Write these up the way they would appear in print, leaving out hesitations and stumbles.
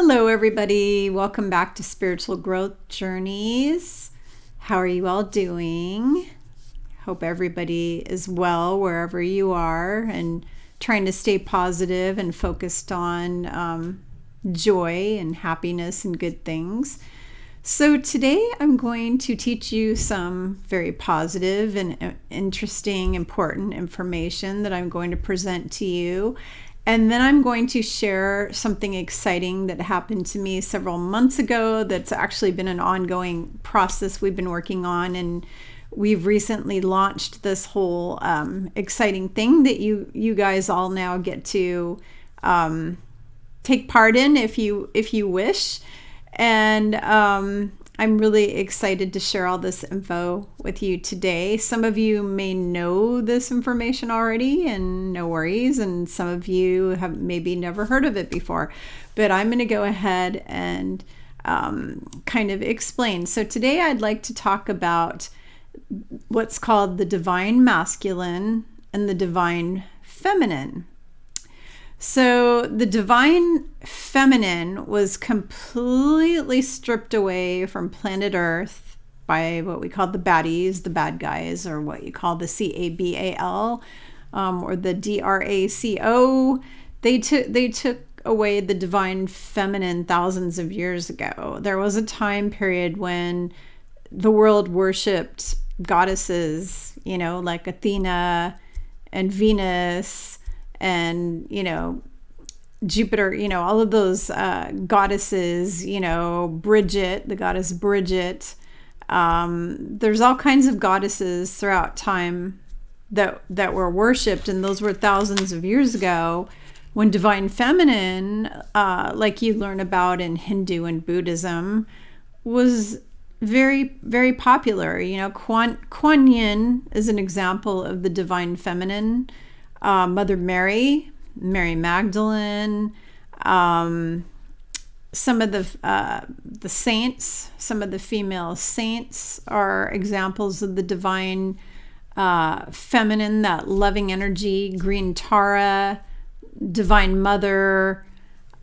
Hello, everybody. Welcome back to Spiritual Growth Journeys. How are you all doing? Hope everybody is well wherever you are and trying to stay positive and focused on joy and happiness and good things. So today I'm going to teach you some very positive and interesting, important information that I'm going to present to you. And then I'm going to share something exciting that happened to me several months ago that's actually been an ongoing process we've been working on. And we've recently launched this whole exciting thing that you guys all now get to take part in if you wish. And I'm really excited to share all this info with you today. Some of you may know this information already, and no worries. And some of you have maybe never heard of it before. But I'm going to go ahead and kind of explain. So today I'd like to talk about what's called the divine masculine and the divine feminine. So the divine feminine was completely stripped away from planet Earth by what we call the baddies, the bad guys, or what you call the CABAL, or the DRACO. They took away the divine feminine thousands of years ago. There was a time period when the world worshipped goddesses, like Athena and Venus and Jupiter, all of those goddesses, Bridget, the goddess Bridget. There's all kinds of goddesses throughout time that were worshipped, and those were thousands of years ago, when divine feminine, like you learn about in Hindu and Buddhism, was very, very popular. Kuan Yin is an example of the divine feminine. Mother Mary, Mary Magdalene, some of the saints, some of the female saints are examples of the divine feminine, that loving energy. Green Tara, Divine Mother,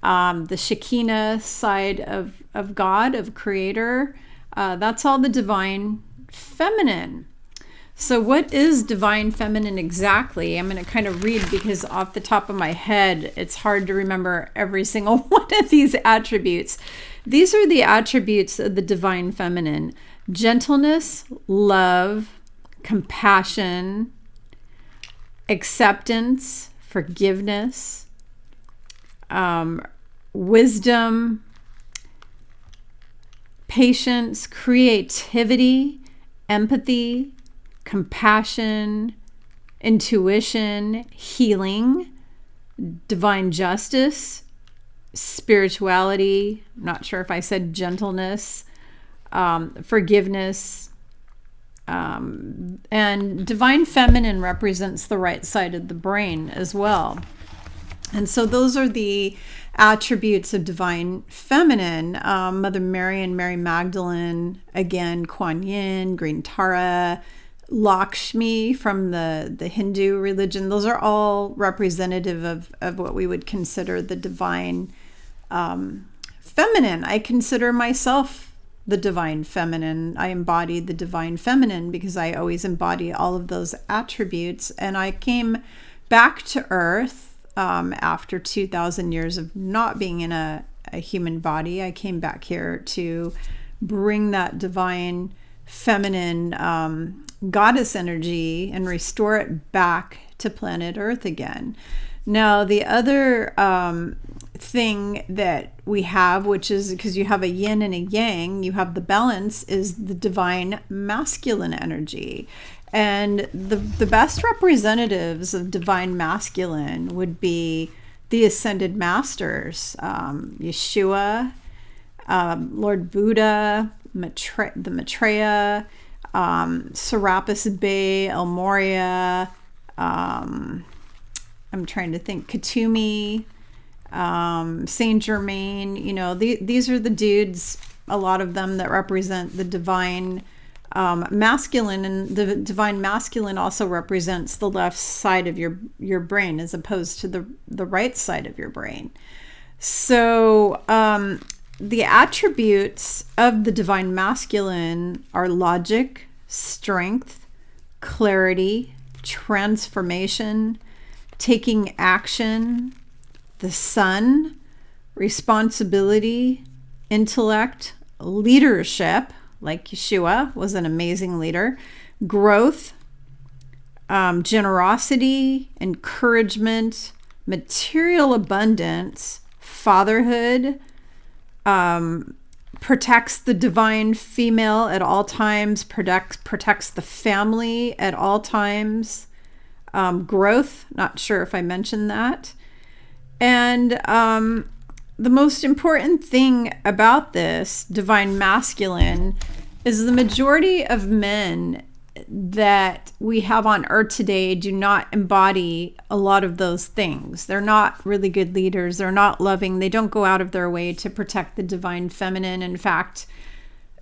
the Shekinah side of God, of Creator. That's all the divine feminine. So what is divine feminine exactly? I'm going to kind of read, because off the top of my head, it's hard to remember every single one of these attributes. These are the attributes of the divine feminine: gentleness, love, compassion, acceptance, forgiveness, wisdom, patience, creativity, empathy, compassion, intuition, healing, divine justice, spirituality. I'm not sure if I said gentleness, forgiveness, and divine feminine represents the right side of the brain as well. And so those are the attributes of divine feminine. Mother Mary and Mary Magdalene, again, Kuan Yin, Green Tara, Lakshmi from the Hindu religion. Those are all representative of what we would consider the divine feminine. I consider myself the divine feminine. I embody the divine feminine because I always embody all of those attributes. And I came back to Earth after 2,000 years of not being in a human body. I came back here to bring that divine feminine goddess energy and restore it back to planet Earth again. Now, the other thing that we have, which is because you have a yin and a yang, you have the balance, is the divine masculine energy. And the best representatives of divine masculine would be the ascended masters, Yeshua, Lord Buddha, the Maitreya, Serapis Bey, El Morya, I'm trying to think, Katumi, Saint Germain. These are the dudes, a lot of them, that represent the divine masculine, and the divine masculine also represents the left side of your brain as opposed to the right side of your brain. So, the attributes of the divine masculine are logic, strength, clarity, transformation, taking action, the sun, responsibility, intellect, leadership, like Yeshua was an amazing leader, growth, generosity, encouragement, material abundance, fatherhood, protects the divine female at all times, protects the family at all times, growth, not sure if I mentioned that. And the most important thing about this divine masculine is the majority of men that we have on earth today do not embody a lot of those things. They're not really good leaders. They're not loving. They don't go out of their way to protect the divine feminine. In fact,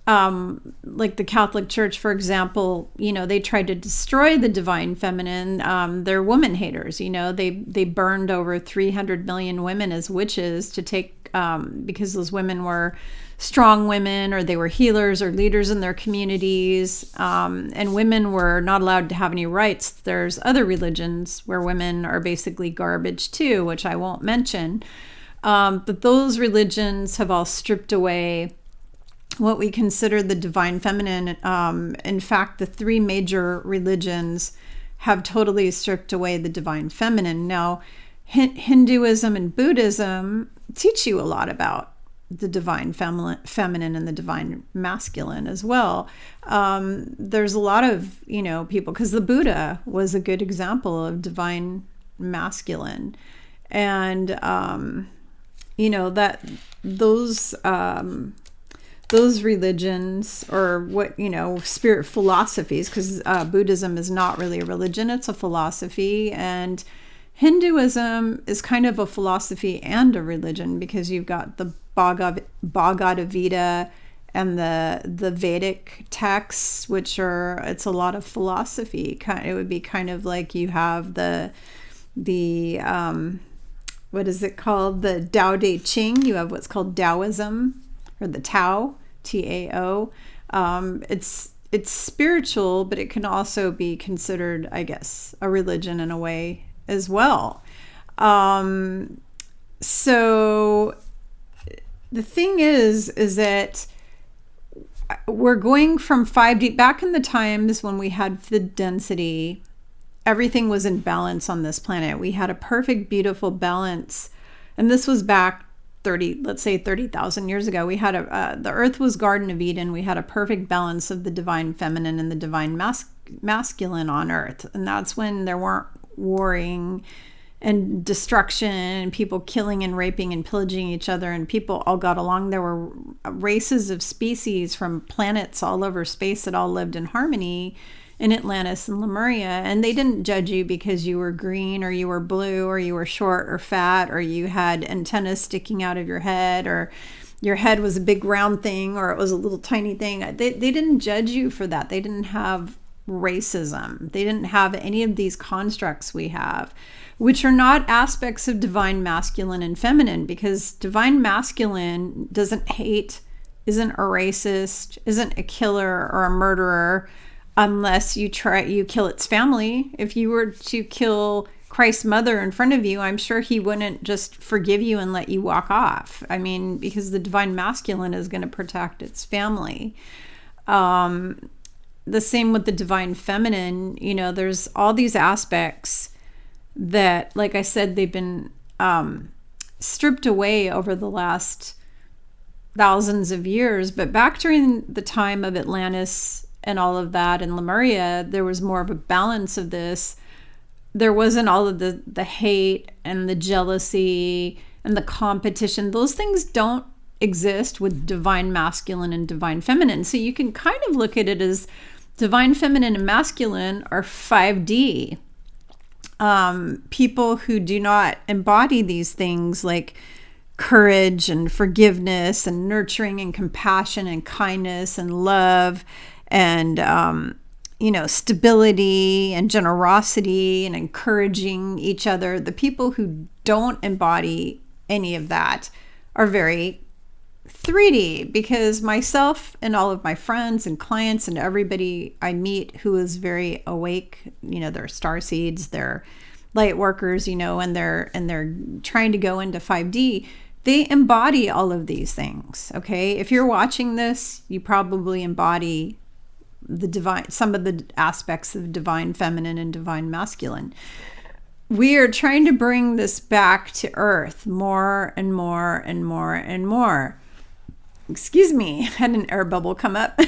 like the Catholic Church, for example, they tried to destroy the divine feminine. They're woman haters. They burned over 300 million women as witches to take, because those women were strong women, or they were healers or leaders in their communities, and women were not allowed to have any rights. There's other religions where women are basically garbage too, which I won't mention. But those religions have all stripped away what we consider the divine feminine. In fact, the three major religions have totally stripped away the divine feminine. Now, Hinduism and Buddhism teach you a lot about the divine feminine and the divine masculine as well. There's a lot of, people, because the Buddha was a good example of divine masculine. And, that those religions, or what, spirit philosophies, because Buddhism is not really a religion, it's a philosophy. And Hinduism is kind of a philosophy and a religion, because you've got the Bhagavad Gita and the Vedic texts, which it's a lot of philosophy. It would be kind of like you have the what is it called? The Tao Te Ching. You have what's called Taoism, or the Tao, Tao. It's spiritual, but it can also be considered, I guess, a religion in a way as well. So the thing is that we're going from 5D. Back in the times when we had the density, everything was in balance on this planet. We had a perfect, beautiful balance. And this was back 30,000 years ago. We had the earth was Garden of Eden. We had a perfect balance of the divine feminine and the divine masculine on earth. And that's when there weren't warring and destruction and people killing and raping and pillaging each other, and people all got along. There were races of species from planets all over space that all lived in harmony in Atlantis and Lemuria, and they didn't judge you because you were green or you were blue or you were short or fat or you had antennas sticking out of your head or your head was a big round thing or it was a little tiny thing. They didn't judge you for that. They didn't have racism. They didn't have any of these constructs we have, which are not aspects of divine masculine and feminine, because divine masculine doesn't hate, isn't a racist, isn't a killer or a murderer, unless you kill its family. If you were to kill Christ's mother in front of you, I'm sure he wouldn't just forgive you and let you walk off. I mean, because the divine masculine is going to protect its family. The same with the divine feminine. There's all these aspects that, like I said, they've been stripped away over the last thousands of years. But back during the time of Atlantis and all of that, and Lemuria, there was more of a balance of this. There wasn't all of the hate and the jealousy and the competition. Those things don't exist with divine masculine and divine feminine. So you can kind of look at it as divine feminine and masculine are 5D. People who do not embody these things like courage and forgiveness and nurturing and compassion and kindness and love and stability and generosity and encouraging each other. The people who don't embody any of that are very 3D, because myself and all of my friends and clients and everybody I meet who is very awake, they're star seeds, they're light workers, and they're trying to go into 5D, they embody all of these things. Okay. If you're watching this, you probably embody the divine, some of the aspects of divine feminine and divine masculine. We are trying to bring this back to earth more and more and more and more. Excuse me, I had an air bubble come up.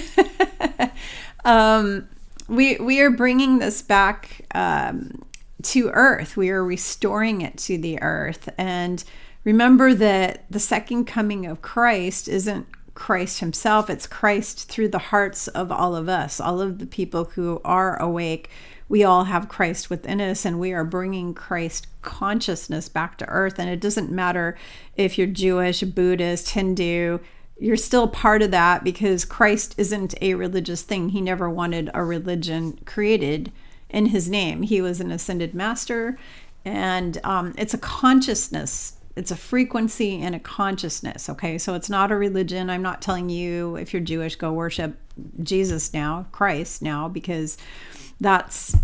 We are bringing this back to earth. We are restoring it to the earth. And remember that the second coming of Christ isn't Christ himself. It's Christ through the hearts of all of us, all of the people who are awake. We all have Christ within us, and we are bringing Christ consciousness back to earth. And it doesn't matter if you're Jewish, Buddhist, Hindu, you're still part of that, because Christ isn't a religious thing. He never wanted a religion created in his name. He was an ascended master, and it's a consciousness. It's a frequency and a consciousness. Okay, so it's not a religion. I'm not telling you, if you're Jewish, go worship Jesus now, Christ now, because that's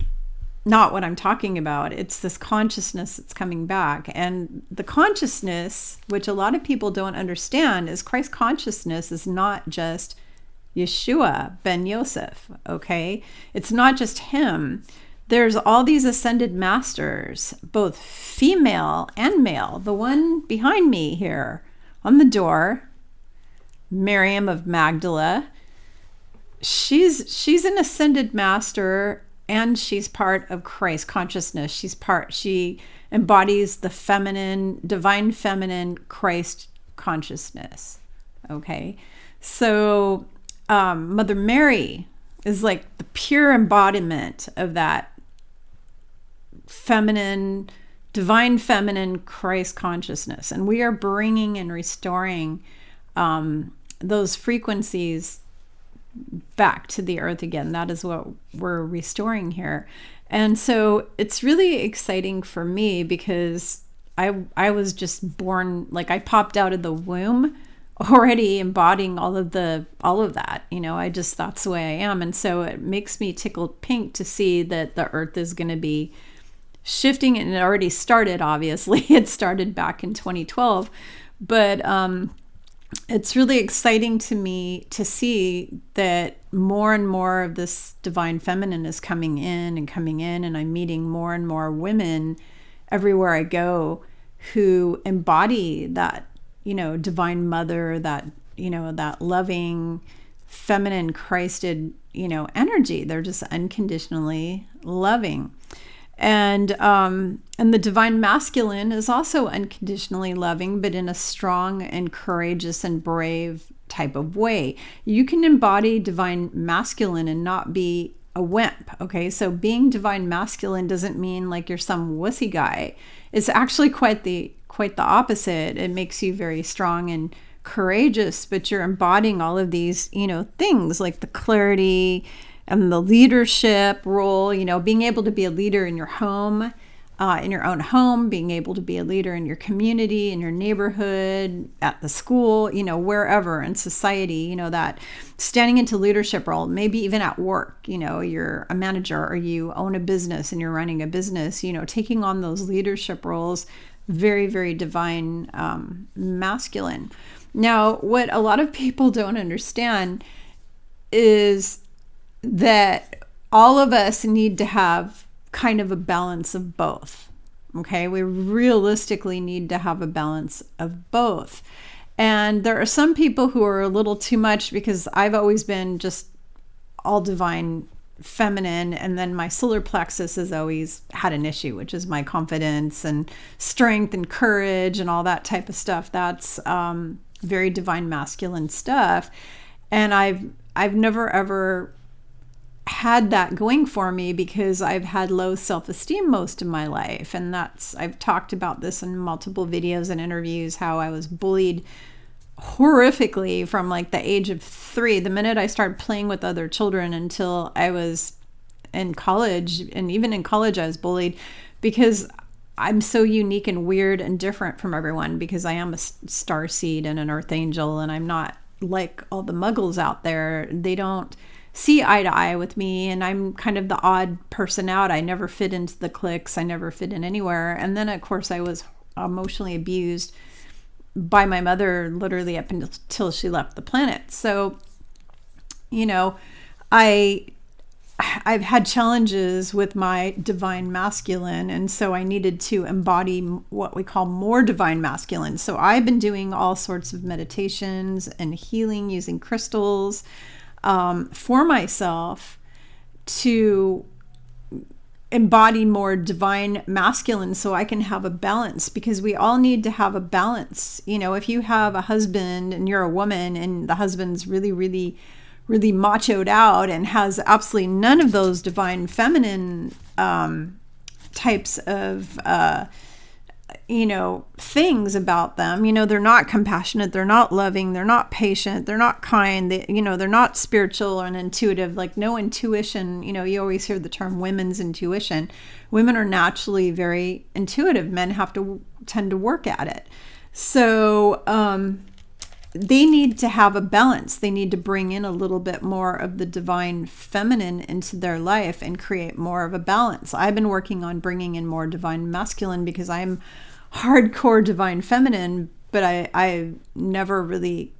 not what I'm talking about. It's this consciousness that's coming back. And the consciousness, which a lot of people don't understand, is Christ consciousness is not just Yeshua ben Yosef, okay? It's not just him. There's all these ascended masters, both female and male. The one behind me here on the door, Miriam of Magdala, she's an ascended master, and she's part of Christ consciousness. She embodies the feminine, divine feminine Christ consciousness. Okay. So Mother Mary is like the pure embodiment of that feminine, divine feminine Christ consciousness. And we are bringing and restoring those frequencies back to the earth again. That is what we're restoring here. And so it's really exciting for me, because I was just born, like I popped out of the womb already embodying all of that. That's the way I am. And so it makes me tickled pink to see that the earth is going to be shifting, and it already started. Obviously it started back in 2012, but it's really exciting to me to see that more and more of this divine feminine is coming in, and I'm meeting more and more women everywhere I go who embody that, divine mother, that, that loving feminine Christed, energy. They're just unconditionally loving. And the divine masculine is also unconditionally loving, but in a strong and courageous and brave type of way. You can embody divine masculine and not be a wimp. Okay, so being divine masculine doesn't mean like you're some wussy guy. It's actually quite the opposite. It makes you very strong and courageous, but you're embodying all of these, things like the clarity and the leadership role, being able to be a leader in your home, in your own home, being able to be a leader in your community, in your neighborhood, at the school, wherever in society, that standing into leadership role, maybe even at work, you're a manager or you own a business and you're running a business, taking on those leadership roles, very, very divine, masculine. Now, what a lot of people don't understand is that all of us need to have kind of a balance of both. Okay, we realistically need to have a balance of both. And there are some people who are a little too much, because I've always been just all divine feminine, and then my solar plexus has always had an issue, which is my confidence and strength and courage and all that type of stuff. That's very divine masculine stuff. And I've never ever had that going for me, because I've had low self-esteem most of my life. And I've talked about this in multiple videos and interviews, how I was bullied horrifically from like the age of 3, the minute I started playing with other children, until I was in college. And even in college I was bullied, because I'm so unique and weird and different from everyone because I am a star seed and an earth angel, and I'm not like all the muggles out there. They don't see eye to eye with me, and I'm kind of the odd person out. I never fit into the cliques. I never fit in anywhere. And then, of course, I was emotionally abused by my mother literally up until she left the planet. So, you know, I've had challenges with my divine masculine, and so I needed to embody what we call more divine masculine. So I've been doing all sorts of meditations and healing using crystals for myself to embody more divine masculine so I can have a balance, because we all need to have a balance. You know, if you have a husband and you're a woman and the husband's really machoed out and has absolutely none of those divine feminine types of things about them. They're not compassionate, they're not loving, they're not patient, they're not kind, they're not spiritual and intuitive, like no intuition. You always hear the term women's intuition. Women are naturally very intuitive. Men have to tend to work at it. So they need to have a balance. They need to bring in a little bit more of the divine feminine into their life and create more of a balance. I've been working on bringing in more divine masculine because I'm hardcore divine feminine, but I never really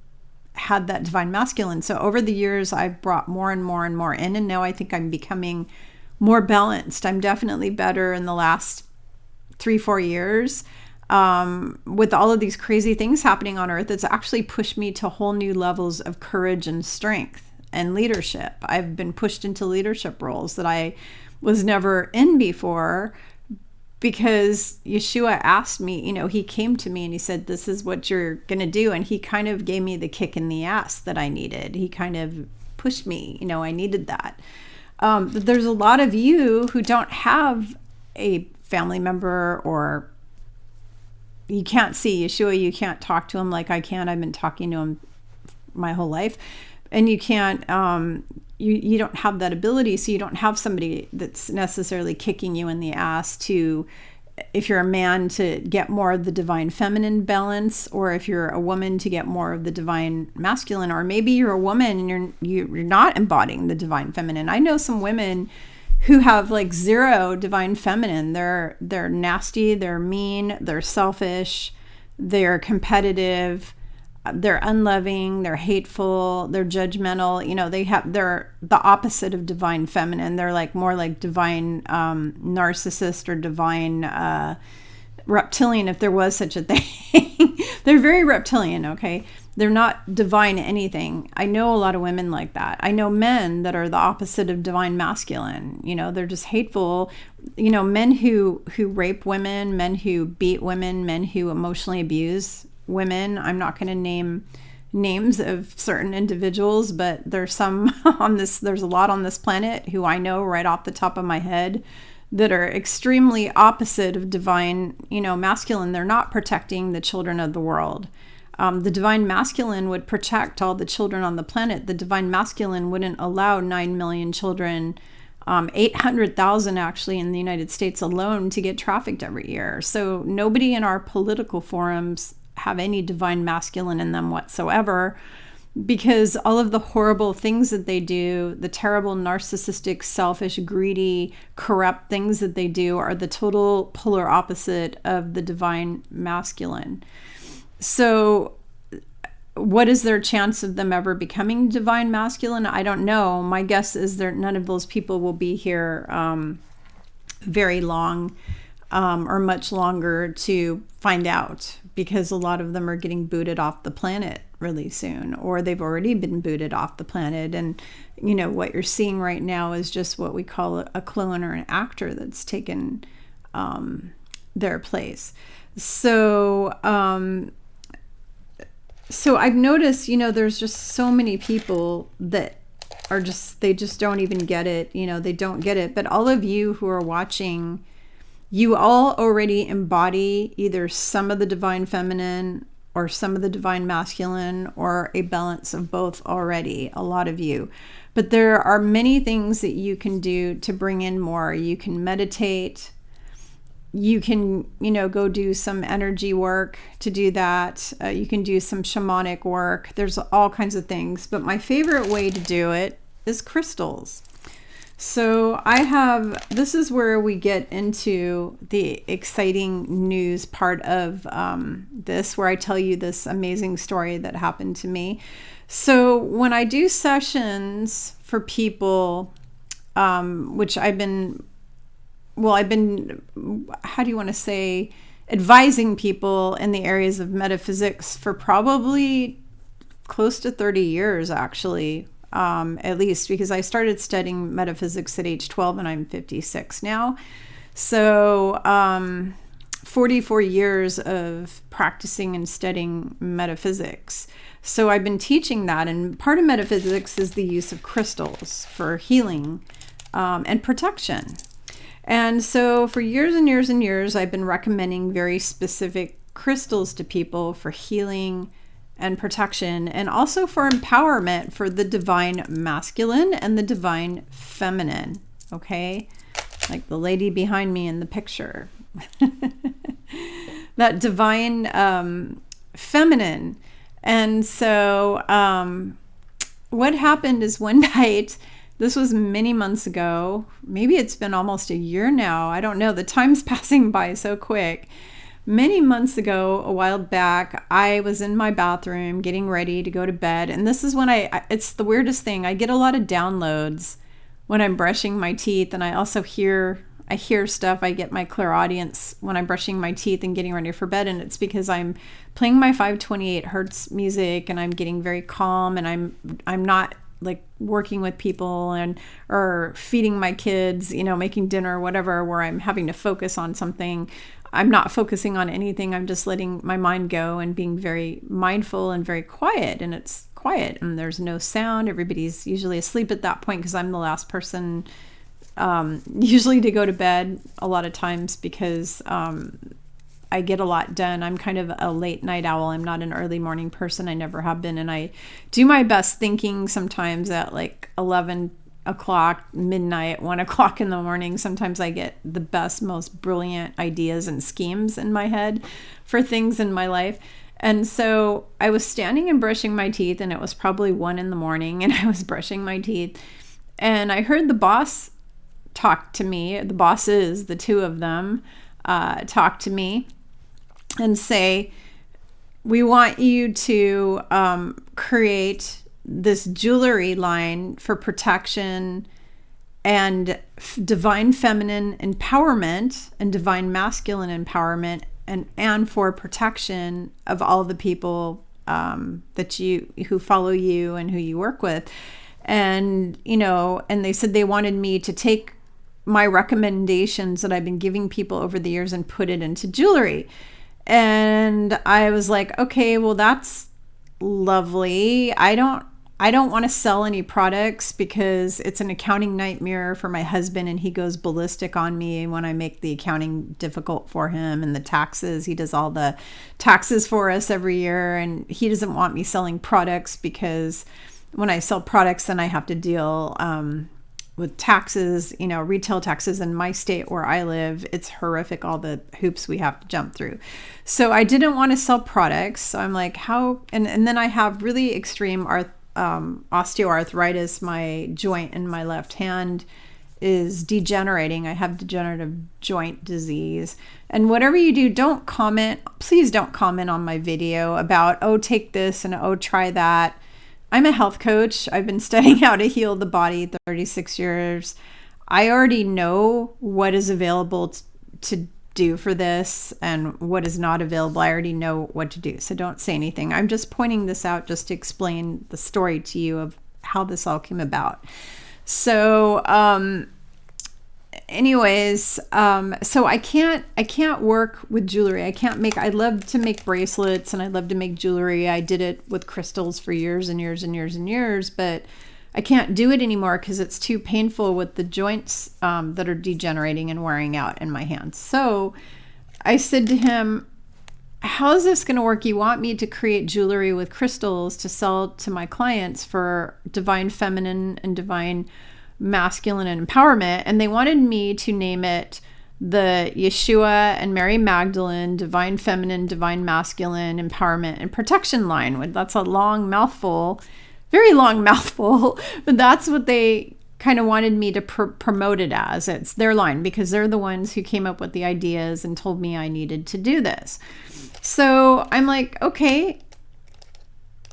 had that divine masculine. So over the years, I've brought more and more and more in, and now I think I'm becoming more balanced. I'm definitely better in the last 3-4 years. With all of these crazy things happening on Earth, it's actually pushed me to whole new levels of courage and strength and leadership. I've been pushed into leadership roles that I was never in before, because Yeshua asked me, he came to me and he said, this is what you're going to do. And he kind of gave me the kick in the ass that I needed. He kind of pushed me, I needed that. But there's a lot of you who don't have a family member, or you can't see Yeshua, you can't talk to him like I can. I've been talking to him my whole life. And you can't, you don't have that ability. So you don't have somebody that's necessarily kicking you in the ass to, if you're a man, to get more of the divine feminine balance, or if you're a woman, to get more of the divine masculine, or maybe you're a woman and you're not embodying the divine feminine. I know some women who have like zero divine feminine. They're nasty, they're mean, they're selfish, they're competitive, they're unloving, they're hateful, they're judgmental. They're the opposite of divine feminine. They're like more like divine narcissist, or divine reptilian, if there was such a thing. They're very reptilian, okay? They're not divine anything. I know a lot of women like that. I know men that are the opposite of divine masculine. They're just hateful. Men who rape women, men who beat women, men who emotionally abuse women. I'm not going to name names of certain individuals, but there's some there's a lot on this planet who I know right off the top of my head that are extremely opposite of divine, masculine. They're not protecting the children of the world. The divine masculine would protect all the children on the planet. The divine masculine wouldn't allow 9 million children, 800,000 actually in the United States alone, to get trafficked every year. So nobody in our political forums have any divine masculine in them whatsoever, because all of the horrible things that they do, the terrible, narcissistic, selfish, greedy, corrupt things that they do, are the total polar opposite of the divine masculine. So what is their chance of them ever becoming divine masculine? I don't know. My guess is that none of those people will be here very long, or much longer, to find out, because a lot of them are getting booted off the planet really soon, or they've already been booted off the planet. And what you're seeing right now is just what we call a clone or an actor that's taken their place. So I've noticed, there's just so many people that are they just don't even get it. They don't get it. But all of you who are watching, you all already embody either some of the divine feminine or some of the divine masculine, or a balance of both already, a lot of you. But there are many things that you can do to bring in more. You can meditate. you can, go do some energy work to do that. You can do some shamanic work. There's all kinds of things. But my favorite way to do it is crystals. So this is where we get into the exciting news part of this, where I tell you this amazing story that happened to me. So when I do sessions for people, which I've been, how do you want to say, advising people in the areas of metaphysics for probably close to 30 years, actually, at least, because I started studying metaphysics at age 12 and I'm 56 now. So 44 years of practicing and studying metaphysics. So I've been teaching that, and part of metaphysics is the use of crystals for healing and protection. And so for years and years and years, I've been recommending very specific crystals to people for healing and protection, and also for empowerment for the divine masculine and the divine feminine. Okay, like the lady behind me in the picture. That divine feminine. And so what happened is one night, this was many months ago, maybe it's been almost a year now, I don't know, the time's passing by so quick. Many months ago, a while back, I was in my bathroom getting ready to go to bed, and this is when it's the weirdest thing, I get a lot of downloads when I'm brushing my teeth, and I also hear stuff. I get my clairaudience when I'm brushing my teeth and getting ready for bed, and it's because I'm playing my 528 hertz music and I'm getting very calm, and I'm not like working with people or feeding my kids, making dinner or whatever, where I'm having to focus on something. I'm not focusing on anything. I'm just letting my mind go and being very mindful and very quiet, and it's quiet and there's no sound. Everybody's usually asleep at that point because I'm the last person usually to go to bed a lot of times, because I get a lot done. I'm kind of a late night owl. I'm not an early morning person. I never have been. And I do my best thinking sometimes at like 11 o'clock, midnight, 1 o'clock in the morning. Sometimes I get the best, most brilliant ideas and schemes in my head for things in my life. And so I was standing and brushing my teeth, and it was probably 1 a.m, and I was brushing my teeth, and I heard the boss talk to me. The bosses, the two of them, talk to me and say, we want you to create this jewelry line for protection and divine feminine empowerment and divine masculine empowerment, and for protection of all the people who follow you and who you work with. And and they said they wanted me to take my recommendations that I've been giving people over the years and put it into jewelry. And I was like, okay, well, that's lovely. I don't want to sell any products because it's an accounting nightmare for my husband, and he goes ballistic on me when I make the accounting difficult for him, and the taxes. He does all the taxes for us every year, and he doesn't want me selling products because when I sell products, then I have to deal with taxes, retail taxes in my state where I live. It's horrific, all the hoops we have to jump through. So I didn't want to sell products. So I'm like, how? And then I have really extreme osteoarthritis. My joint in my left hand is degenerating. I have degenerative joint disease. And whatever you do, please don't comment on my video about, oh, take this and oh, try that. I'm a health coach. I've been studying how to heal the body 36 years. I already know what is available to do for this and what is not available. I already know what to do. So don't say anything. I'm just pointing this out just to explain the story to you of how this all came about. So so I can't work with jewelry. I love to make bracelets and I love to make jewelry. I did it with crystals for years and years and years and years, but I can't do it anymore because it's too painful with the joints that are degenerating and wearing out in my hands. So I said to him, how is this going to work? You want me to create jewelry with crystals to sell to my clients for divine feminine and divine masculine empowerment, and they wanted me to name it the Yeshua and Mary Magdalene, Divine Feminine, Divine Masculine, Empowerment, and Protection line. That's a long mouthful, very long mouthful, but that's what they kind of wanted me to promote it as. It's their line because they're the ones who came up with the ideas and told me I needed to do this. So I'm like, okay,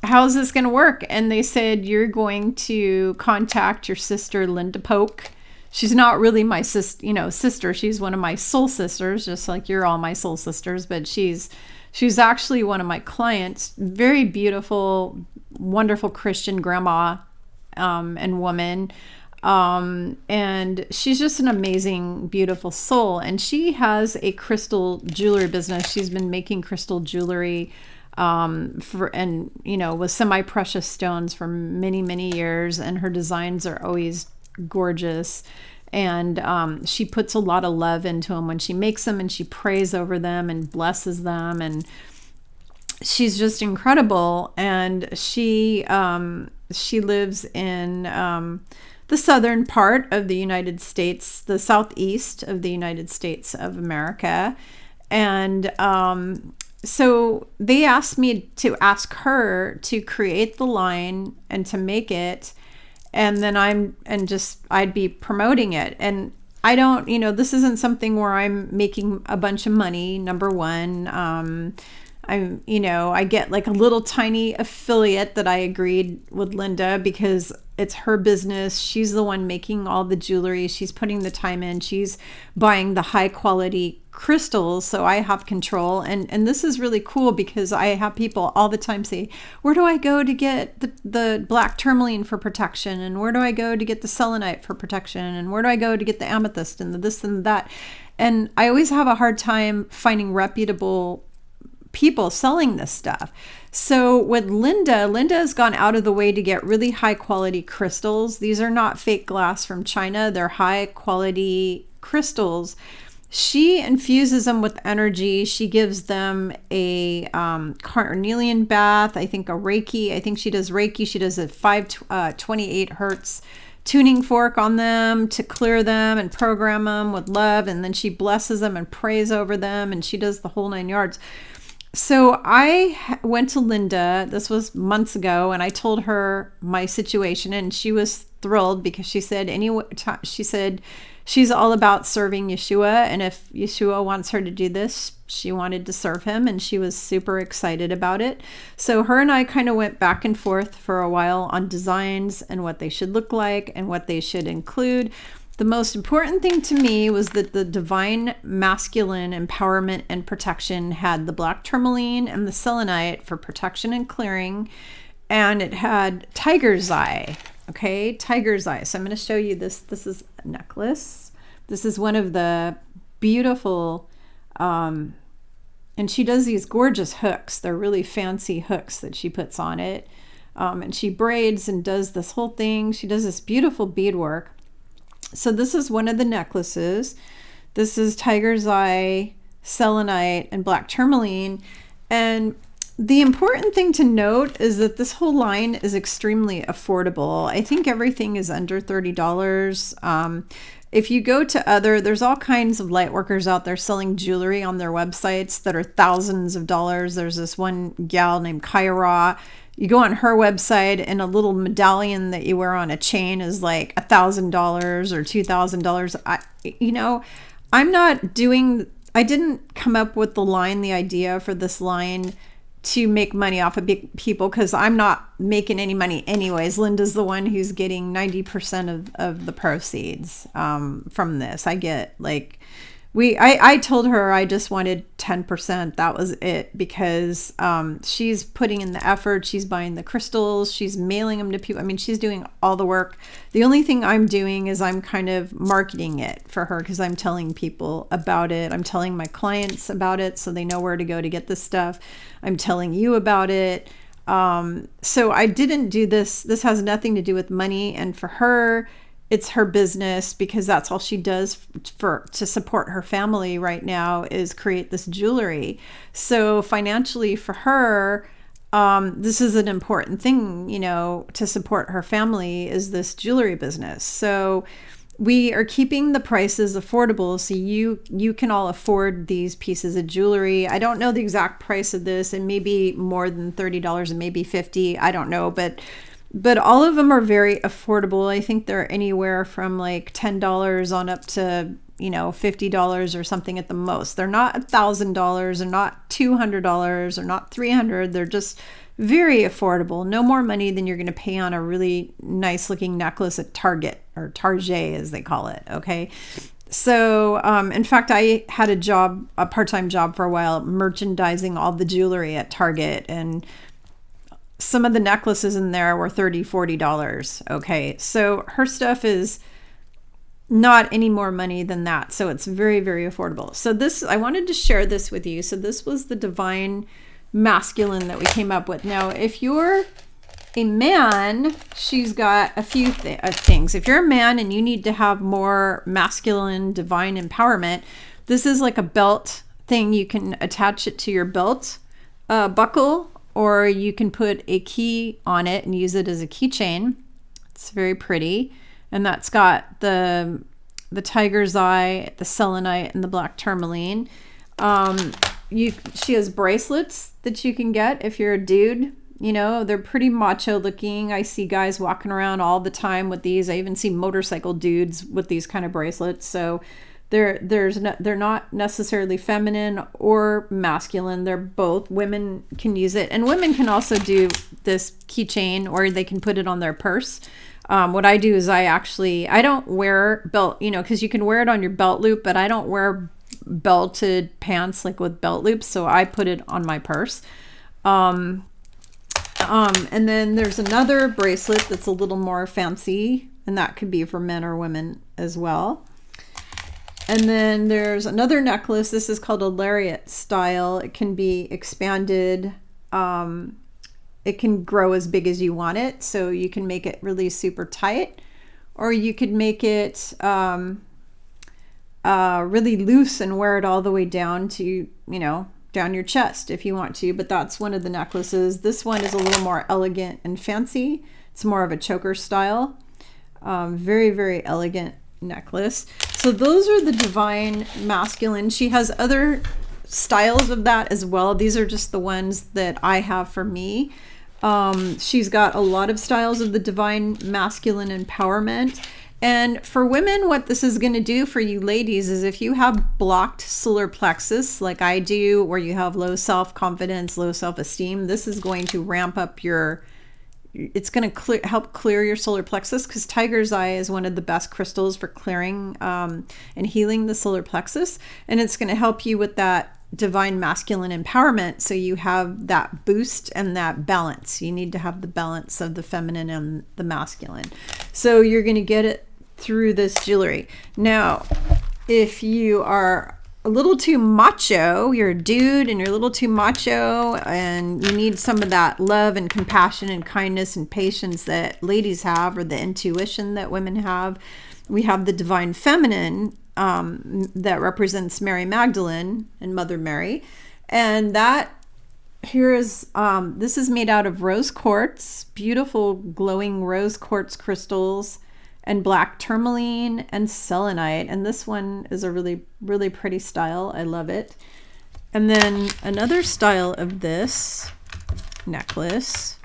how's this going to work? And they said, you're going to contact your sister, Linda Poock. She's not really my sister. She's one of my soul sisters, just like you're all my soul sisters, but she's actually one of my clients. Very beautiful, wonderful Christian grandma and woman. And she's just an amazing, beautiful soul. And she has a crystal jewelry business. She's been making crystal jewelry, with semi-precious stones for many, many years. And her designs are always gorgeous. And, she puts a lot of love into them when she makes them, and she prays over them and blesses them. And she's just incredible. And she lives in, the southern part of the United States, the southeast of the United States of America. And so they asked me to ask her to create the line and to make it. And then I'd be promoting it. And I don't, this isn't something where I'm making a bunch of money, number one. I get like a little tiny affiliate that I agreed with Linda because it's her business. She's the one making all the jewelry. She's putting the time in. She's buying the high quality crystals. So I have control. And this is really cool because I have people all the time say, where do I go to get the black tourmaline for protection? And where do I go to get the selenite for protection? And where do I go to get the amethyst and the this and that? And I always have a hard time finding reputable people selling this stuff. So with Linda has gone out of the way to get really high quality crystals. These are not fake glass from China. They're high quality crystals. She infuses them with energy. She gives them a carnelian bath. I think a Reiki. I think she does Reiki. She does a 528 hertz tuning fork on them to clear them and program them with love. And then she blesses them and prays over them. And she does the whole 9 yards. So I went to Linda, this was months ago, and I told her my situation, and she was thrilled because she said she's all about serving Yeshua, and if Yeshua wants her to do this, she wanted to serve him, and she was super excited about it. So her and I kind of went back and forth for a while on designs and what they should look like and what they should include. The most important thing to me was that the Divine Masculine Empowerment and Protection had the black tourmaline and the selenite for protection and clearing, and it had tiger's eye. Okay, tiger's eye. So I'm going to show you this. This is a necklace. This is one of the beautiful, and she does these gorgeous hooks. They're really fancy hooks that she puts on it, and she braids and does this whole thing. She does this beautiful beadwork. So this is one of the necklaces. This is tiger's eye, selenite, and black tourmaline. And the important thing to note is that this whole line is extremely affordable. I think everything is under $30. If you go to there's all kinds of light workers out there selling jewelry on their websites that are thousands of dollars. There's this one gal named Kyra. You go on her website and a little medallion that you wear on a chain is like $1,000 or $2,000. I didn't come up with the idea for this line to make money off of big people because I'm not making any money anyways. Linda's the one who's getting 90% of the proceeds from this. I get I told her I just wanted 10%. That was it because she's putting in the effort. She's buying the crystals. She's mailing them to people. I mean, she's doing all the work. The only thing I'm doing is I'm kind of marketing it for her because I'm telling people about it. I'm telling my clients about it so they know where to go to get this stuff. I'm telling you about it. So I didn't do this. This has nothing to do with money. And for her, it's her business because that's all she does to support her family right now is create this jewelry. So financially for her, this is an important thing, to support her family is this jewelry business. So we are keeping the prices affordable, so you can all afford these pieces of jewelry. I don't know the exact price of this, and maybe more than $30 and maybe $50, I don't know, but all of them are very affordable. I think they're anywhere from like $10 on up to, you know, $50 or something at the most. They're not $1,000 or not $200 or not $300. They're just very affordable. No more money than you're going to pay on a really nice looking necklace at Target, or Target as they call it. Okay. So, in fact, I had a part-time job for a while, merchandising all the jewelry at Target, and some of the necklaces in there were $30, $40. Okay. So her stuff is not any more money than that. So it's very, very affordable. So I wanted to share this with you. So this was the Divine Masculine that we came up with. Now, if you're a man, she's got a few things. If you're a man and you need to have more masculine divine empowerment, this is like a belt thing. You can attach it to your belt buckle, or you can put a key on it and use it as a keychain. It's very pretty. And that's got the tiger's eye, the selenite, and the black tourmaline. She has bracelets that you can get if you're a dude. You know, they're pretty macho looking. I see guys walking around all the time with these. I even see motorcycle dudes with these kind of bracelets. So they're not necessarily feminine or masculine. They're both. Women can use it, and women can also do this keychain, or they can put it on their purse. What I do is I don't wear belt, you know, because you can wear it on your belt loop, but I don't wear belted pants like with belt loops, so I put it on my purse. And then there's another bracelet that's a little more fancy, and that could be for men or women as well. And then there's another necklace. This is called a Lariat Style. It can be expanded. It can grow as big as you want it. So you can make it really super tight, or you could make it really loose and wear it all the way down to, you know, down your chest if you want to. But that's one of the necklaces. This one is a little more elegant and fancy. It's more of a choker style. Very, very elegant necklace. So those are the Divine Masculine. She has other styles of that as well. These are just the ones that I have for me. She's got a lot of styles of the Divine Masculine empowerment. And for women, what this is going to do for you ladies is, if you have blocked solar plexus like I do, or you have low self-confidence, low self-esteem, this is going to ramp up it's going to help clear your solar plexus, because tiger's eye is one of the best crystals for clearing and healing the solar plexus. And it's going to help you with that Divine Masculine empowerment, so you have that boost and that balance. You need to have the balance of the feminine and the masculine. So you're going to get it through this jewelry. Now, if you are a little too macho, you're a dude and you're a little too macho, and you need some of that love and compassion and kindness and patience that ladies have, or the intuition that women have, we have the Divine Feminine that represents Mary Magdalene and Mother Mary. And that here is, this is made out of rose quartz, beautiful glowing rose quartz crystals, and black tourmaline and selenite. And this one is a really, really pretty style. I love it. And then another style of this necklace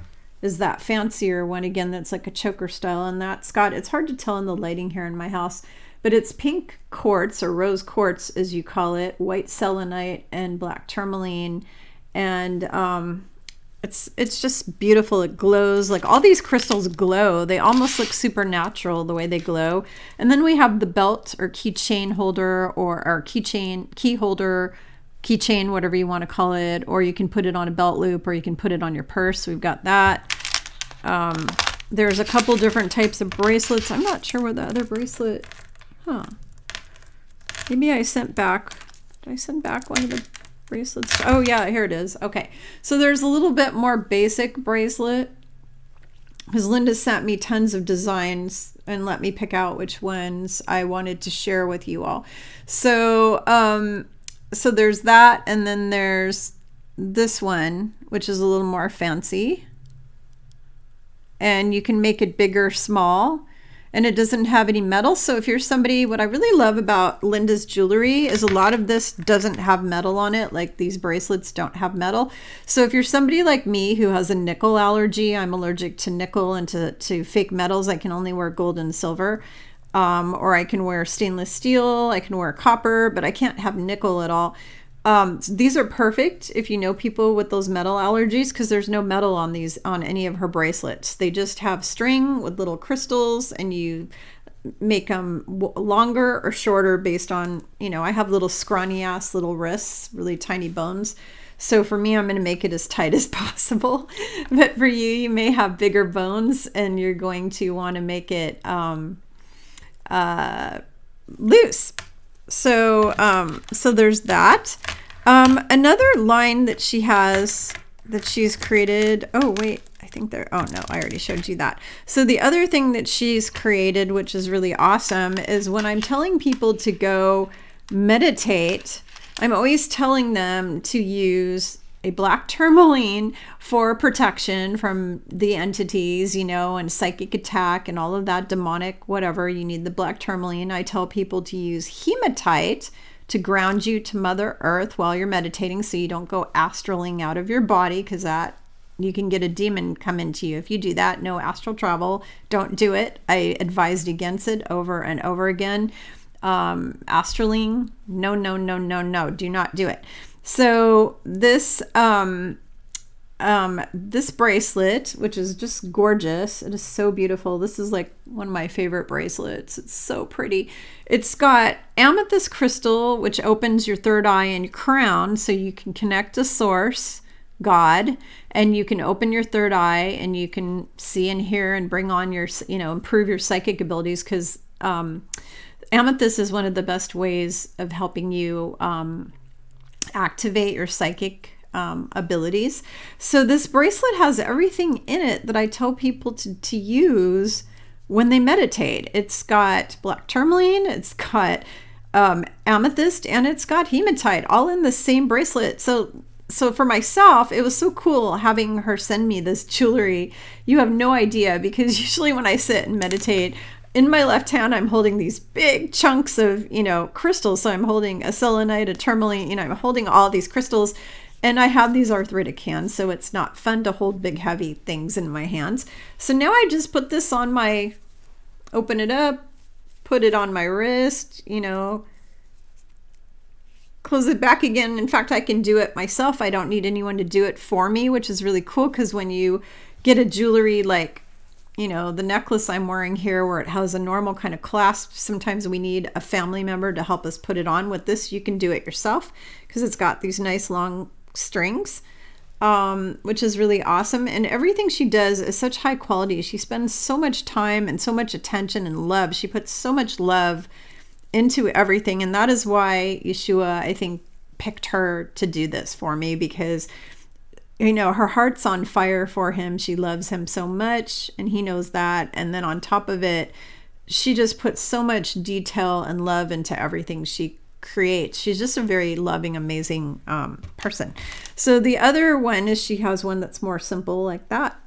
is that fancier one again, that's like a choker style. And that's got, it's hard to tell in the lighting here in my house, but it's pink quartz, or rose quartz as you call it, white selenite and black tourmaline. And it's just beautiful. It glows. Like, all these crystals glow. They almost look supernatural the way they glow. And then we have the belt or keychain holder, or our key holder, keychain, whatever you want to call it, or you can put it on a belt loop, or you can put it on your purse. We've got that. There's a couple different types of bracelets. I'm not sure where the other bracelet, maybe I sent back, did I send back one of the bracelets? Oh yeah, here it is. Okay, so there's a little bit more basic bracelet, because Linda sent me tons of designs and let me pick out which ones I wanted to share with you all. So so there's that, and then there's this one, which is a little more fancy, and you can make it bigger, small. and it doesn't have any metal. So if you're somebody, what I really love about Linda's jewelry is a lot of this doesn't have metal on it. Like these bracelets don't have metal. So if you're somebody like me who has a nickel allergy, I'm allergic to nickel and to fake metals. I can only wear gold and silver. Or I can wear stainless steel, I can wear copper, but I can't have nickel at all. These are perfect if you know people with those metal allergies, because there's no metal on any of her bracelets. They just have string with little crystals, and you make them longer or shorter based on, I have little scrawny ass little wrists, really tiny bones. So for me, I'm going to make it as tight as possible. But for you, you may have bigger bones and you're going to want to make it loose. So there's that. Another line that she has that she's created. Oh, wait, oh no, I already showed you that. So the other thing that she's created, which is really awesome, is when I'm telling people to go meditate, I'm always telling them to use a black tourmaline for protection from the entities, and psychic attack and all of that demonic, whatever. You need the black tourmaline. I tell people to use hematite to ground you to Mother Earth while you're meditating, so you don't go astraling out of your body, because that you can get a demon come into you if you do that. No astral travel. Don't do it. I advised against it over and over again. Astraling, no. Do not do it. So this this bracelet, which is just gorgeous, it is so beautiful. This is like one of my favorite bracelets. It's so pretty. It's got amethyst crystal, which opens your third eye and your crown, so you can connect to source, God, and you can open your third eye and you can see and hear and bring on your, improve your psychic abilities, because amethyst is one of the best ways of helping you activate your psychic abilities. So this bracelet has everything in it that I tell people to use when they meditate. It's got black tourmaline, it's got amethyst, and it's got hematite, all in the same bracelet. So for myself, it was so cool having her send me this jewelry. You have no idea, because usually when I sit and meditate, in my left hand, I'm holding these big chunks of, crystals. So I'm holding a selenite, a tourmaline, I'm holding all these crystals, and I have these arthritic hands, so it's not fun to hold big, heavy things in my hands. So now I just put this on open it up, put it on my wrist, close it back again. In fact, I can do it myself. I don't need anyone to do it for me, which is really cool, because when you get a jewelry like, the necklace I'm wearing here, where it has a normal kind of clasp, sometimes we need a family member to help us put it on. With this, you can do it yourself, because it's got these nice long strings, which is really awesome. And everything she does is such high quality. She spends so much time and so much attention and love. She puts so much love into everything. And that is why Yeshua, I think, picked her to do this for me, because her heart's on fire for him. She loves him so much, and he knows that. And then on top of it, she just puts so much detail and love into everything she creates. She's just a very loving, amazing person. So the other one is she has one that's more simple like that.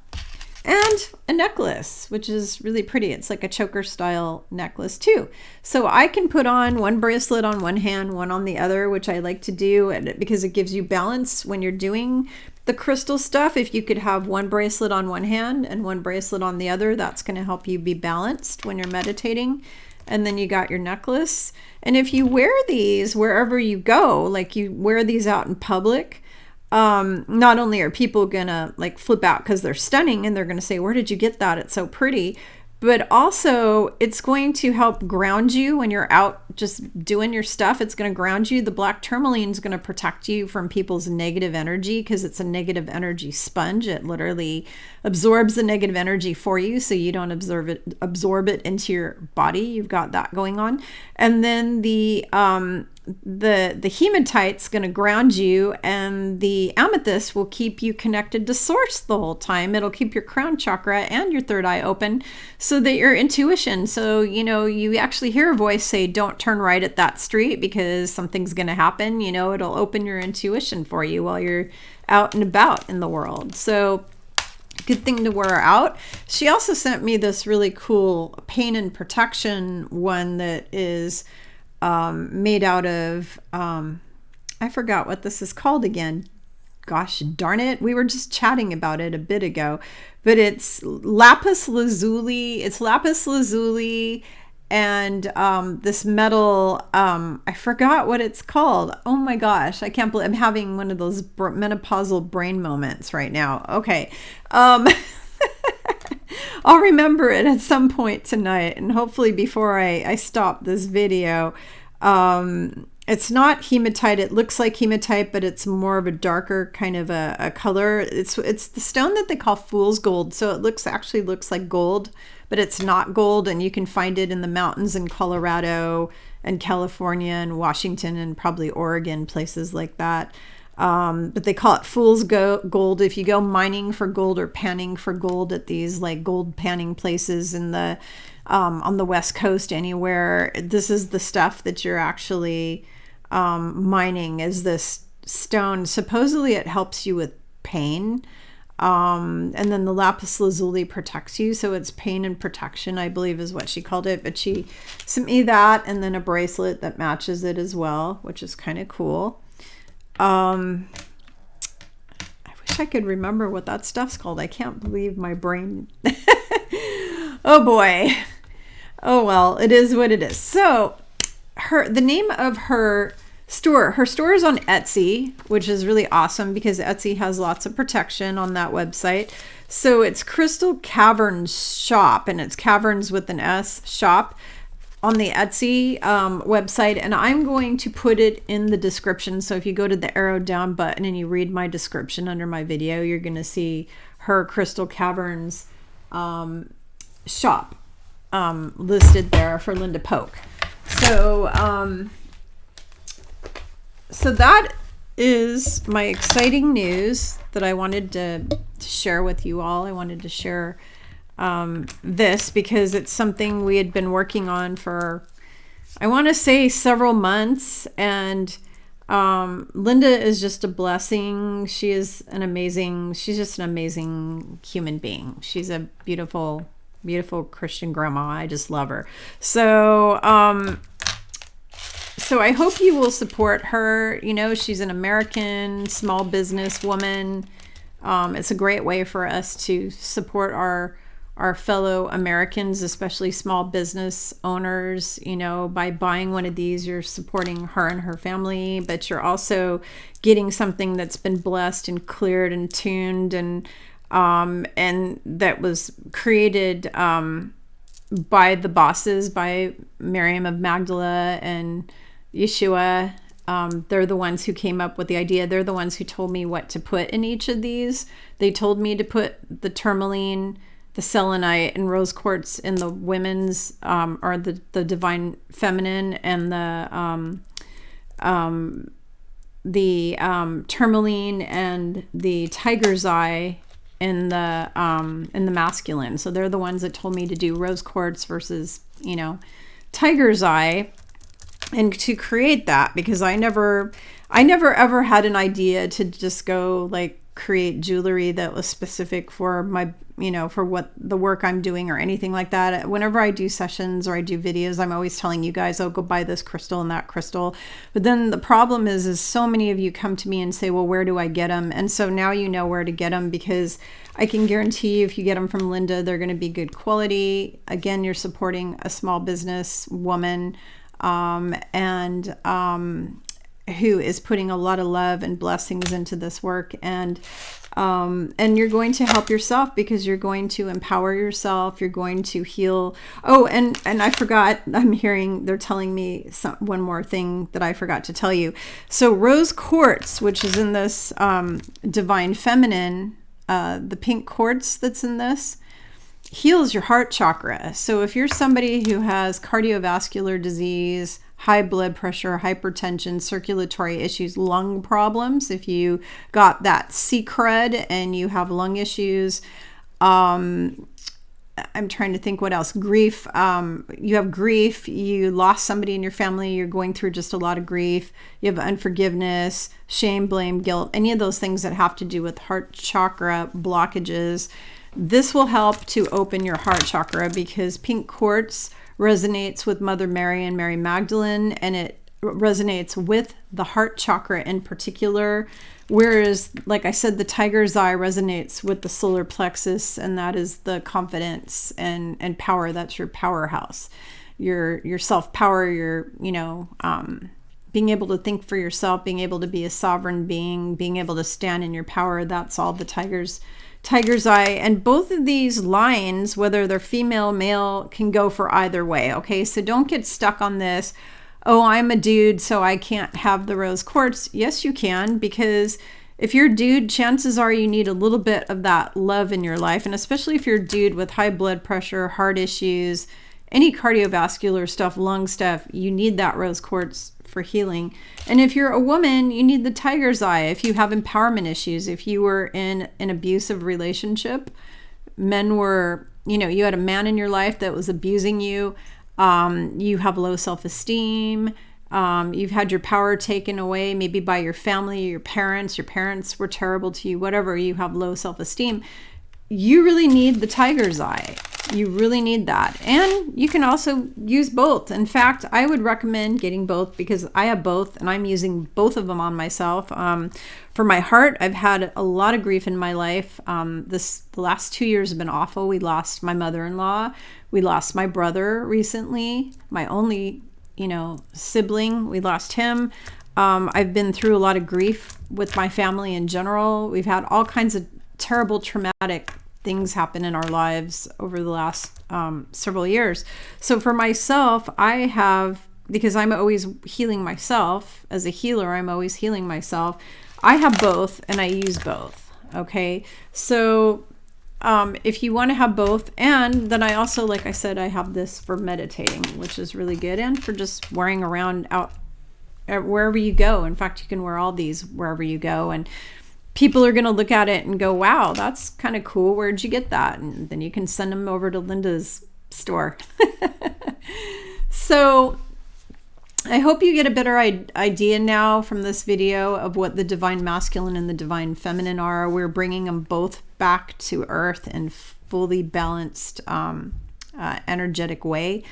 And a necklace, which is really pretty. It's like a choker style necklace too. So I can put on one bracelet on one hand, one on the other, which I like to do, because it gives you balance when you're doing the crystal stuff. If you could have one bracelet on one hand and one bracelet on the other, that's going to help you be balanced when you're meditating. And then you got your necklace. And if you wear these wherever you go, like you wear these out in public, not only are people gonna like flip out because they're stunning and they're gonna say, where did you get that? It's so pretty. But also it's going to help ground you when you're out just doing your stuff. It's going to ground you. The black tourmaline is going to protect you from people's negative energy, because it's a negative energy sponge. It literally absorbs the negative energy for you, so you don't absorb it into your body. You've got that going on. And then the hematite's going to ground you, and the amethyst will keep you connected to source the whole time. It'll keep your crown chakra and your third eye open, so that your intuition, so you actually hear a voice say, don't turn right at that street because something's going to happen. It'll open your intuition for you while you're out and about in the world. So good thing to wear out. She also sent me this really cool pain and protection one that is made out of, I forgot what this is called again. Gosh darn it. We were just chatting about it a bit ago, but it's lapis lazuli. It's lapis lazuli and this metal, I forgot what it's called. Oh my gosh, I can't believe I'm having one of those menopausal brain moments right now. Okay. I'll remember it at some point tonight, and hopefully before I stop this video. It's not hematite. It looks like hematite, but it's more of a darker kind of a color. It's the stone that they call fool's gold. So it actually looks like gold, but it's not gold. And you can find it in the mountains in Colorado and California and Washington and probably Oregon, places like that. But they call it fool's gold. If you go mining for gold or panning for gold at these like gold panning places in the on the West Coast, anywhere, this is the stuff that you're actually mining, is this stone. Supposedly it helps you with pain. And then the lapis lazuli protects you. So it's pain and protection, I believe is what she called it. But she sent me that and then a bracelet that matches it as well, which is kind of cool. I wish I could remember what that stuff's called. I can't believe my brain. Oh boy. Oh well, it is what it is. So the name of her store is on Etsy, which is really awesome because Etsy has lots of protection on that website. So it's Crystal Caverns Shop, and it's Caverns with an S, shop, on the Etsy website. And I'm going to put it in the description. So if you go to the arrow down button and you read my description under my video, you're going to see her Crystal Caverns shop listed there for Linda Poock. So that is my exciting news that I wanted to share with you all. I wanted to share this because it's something we had been working on for, I want to say, several months. And Linda is just a blessing. She's just an amazing human being. She's a beautiful, beautiful Christian grandma. I just love her. So I hope you will support her. You know, she's an American small business woman. It's a great way for us to support our fellow Americans, especially small business owners. You know, by buying one of these, you're supporting her and her family, but you're also getting something that's been blessed and cleared and tuned and that was created by the bosses, by Miriam of Magdala and Yeshua. They're the ones who came up with the idea. They're the ones who told me what to put in each of these. They told me to put the tourmaline, the selenite, and rose quartz in the women's, or the divine feminine, and the tourmaline and the tiger's eye in the masculine. So they're the ones that told me to do rose quartz versus, you know, tiger's eye. And to create that, because I never ever had an idea to just go like create jewelry that was specific for my, you know, for what the work I'm doing or anything like that. Whenever I do sessions or I do videos, I'm always telling you guys, oh, go buy this crystal and that crystal. But then the problem is so many of you come to me and say, well, where do I get them? And so now you know where to get them, because I can guarantee you if you get them from Linda, they're going to be good quality. Again, you're supporting a small business woman who is putting a lot of love and blessings into this work, and you're going to help yourself because you're going to empower yourself. You're going to heal. Oh, and I forgot, they're telling me one more thing that I forgot to tell you. So rose quartz, which is in this divine feminine, the pink quartz that's in this, heals your heart chakra. So if you're somebody who has cardiovascular disease, high blood pressure, hypertension, circulatory issues, lung problems, if you got that C crud and you have lung issues, I'm trying to think what else. Grief. You have grief. You lost somebody in your family. You're going through just a lot of grief. You have unforgiveness, shame, blame, guilt, any of those things that have to do with heart chakra blockages. This will help to open your heart chakra because pink quartz resonates with Mother Mary and Mary Magdalene, and it resonates with the heart chakra in particular. Whereas, like I said, the tiger's eye resonates with the solar plexus, and that is the confidence and power. That's your powerhouse, your self-power, your, being able to think for yourself, being able to be a sovereign being, being able to stand in your power. That's all the tiger's eye. And both of these lines, whether they're female, male, can go for either way. Okay, so don't get stuck on this. Oh, I'm a dude, so I can't have the rose quartz. Yes, you can, because if you're a dude, chances are you need a little bit of that love in your life. And especially if you're a dude with high blood pressure, heart issues, any cardiovascular stuff, lung stuff, you need that rose quartz for healing. And if you're a woman, you need the tiger's eye. If you have empowerment issues, if you were in an abusive relationship, men were, you had a man in your life that was abusing you. You have low self-esteem. You've had your power taken away, maybe by your family, your parents were terrible to you, whatever. You have low self-esteem. You really need the tiger's eye. You really need that. And you can also use both. In fact, I would recommend getting both because I have both and I'm using both of them on myself. For my heart, I've had a lot of grief in my life. The last 2 years have been awful. We lost my mother-in-law. We lost my brother recently, my only, sibling. We lost him. I've been through a lot of grief with my family in general. We've had all kinds of terrible, traumatic things happen in our lives over the last several years. So for myself, because I'm always healing myself, as a healer, I'm always healing myself. I have both and I use both. Okay. So if you want to have both, and then I also, like I said, I have this for meditating, which is really good, and for just wearing around out wherever you go. In fact, you can wear all these wherever you go, and people are going to look at it and go, wow, that's kind of cool. Where'd you get that? And then you can send them over to Linda's store. So I hope you get a better idea now from this video of what the divine masculine and the divine feminine are. We're bringing them both back to earth in fully balanced, energetic way.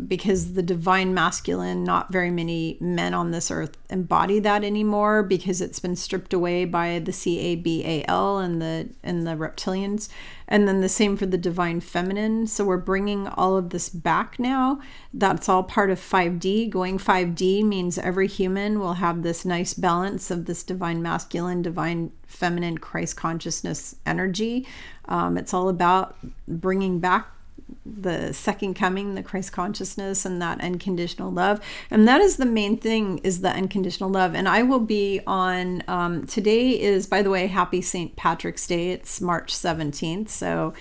Because the divine masculine, not very many men on this earth embody that anymore because it's been stripped away by the CABAL and the reptilians. And then the same for the divine feminine. So we're bringing all of this back now. That's all part of 5D. Going 5D means every human will have this nice balance of this divine masculine, divine feminine, Christ consciousness energy. It's all about bringing back the second coming, the Christ consciousness, and that unconditional love. And that is the main thing, is the unconditional love. And I will be on, today is, by the way, happy St. Patrick's Day. It's March 17th. So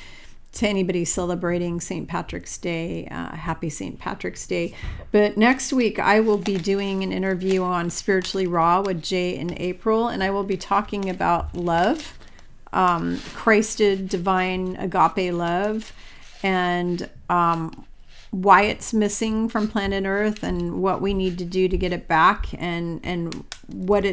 to anybody celebrating St. Patrick's Day, happy St. Patrick's Day. But next week, I will be doing an interview on Spiritually Raw with Jay and April, and I will be talking about love, Christed divine agape love, and why it's missing from planet Earth and what we need to do to get it back, and what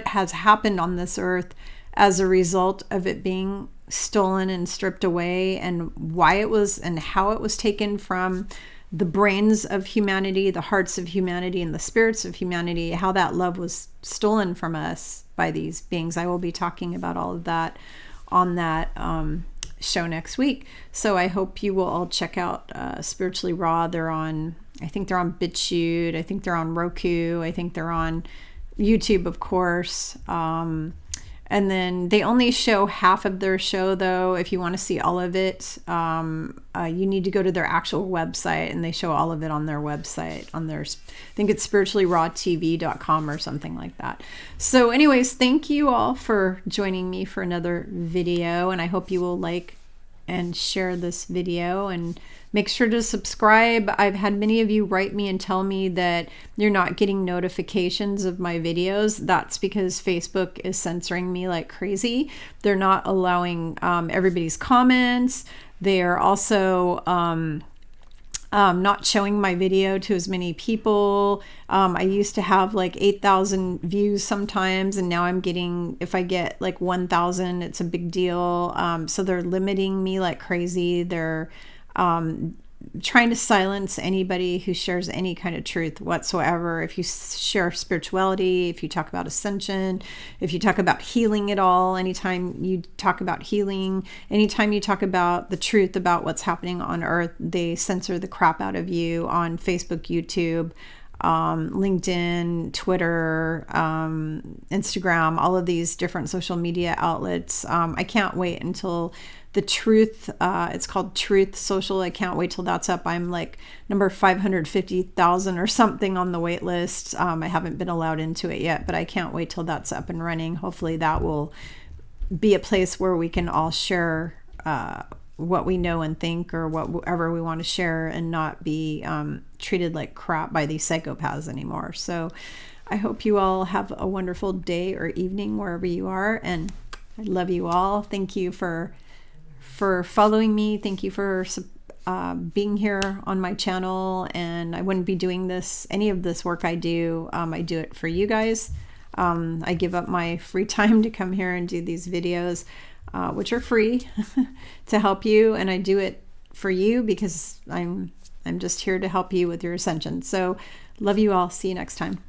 has happened on this earth as a result of it being stolen and stripped away, and why it was and how it was taken from the brains of humanity, the hearts of humanity, and the spirits of humanity, how that love was stolen from us by these beings. I will be talking about all of that on that show next week. So I hope you will all check out Spiritually Raw. They're on, I think they're on BitChute. I think they're on Roku. I think they're on YouTube, of course. And then they only show half of their show, though. If you want to see all of it, you need to go to their actual website, and they show all of it on their website, on their, I think it's spirituallyrawtv.com or something like that. So anyways, thank you all for joining me for another video, and I hope you will like, and share this video, and make sure to subscribe. I've had many of you write me and tell me that you're not getting notifications of my videos. That's because Facebook is censoring me like crazy. They're not allowing everybody's comments. They're also not showing my video to as many people. I used to have like 8,000 views sometimes, and now I'm getting, if I get like 1,000, it's a big deal. So they're limiting me like crazy. They're trying to silence anybody who shares any kind of truth whatsoever. If you share spirituality, if you talk about ascension, if you talk about healing at all, anytime you talk about healing, anytime you talk about the truth about what's happening on earth, they censor the crap out of you on Facebook, YouTube, LinkedIn, Twitter, Instagram, all of these different social media outlets. I can't wait until the truth, it's called Truth Social. I can't wait till that's up. I'm like number 550,000 or something on the wait list. I haven't been allowed into it yet, but I can't wait till that's up and running. Hopefully that will be a place where we can all share what we know and think, or whatever we want to share, and not be treated like crap by these psychopaths anymore. So I hope you all have a wonderful day or evening wherever you are, and I love you all. Thank you for following me. Thank you for being here on my channel. And I wouldn't be doing any of this work I do. I do it for you guys. I give up my free time to come here and do these videos, which are free to help you. And I do it for you because I'm just here to help you with your ascension. So love you all. See you next time.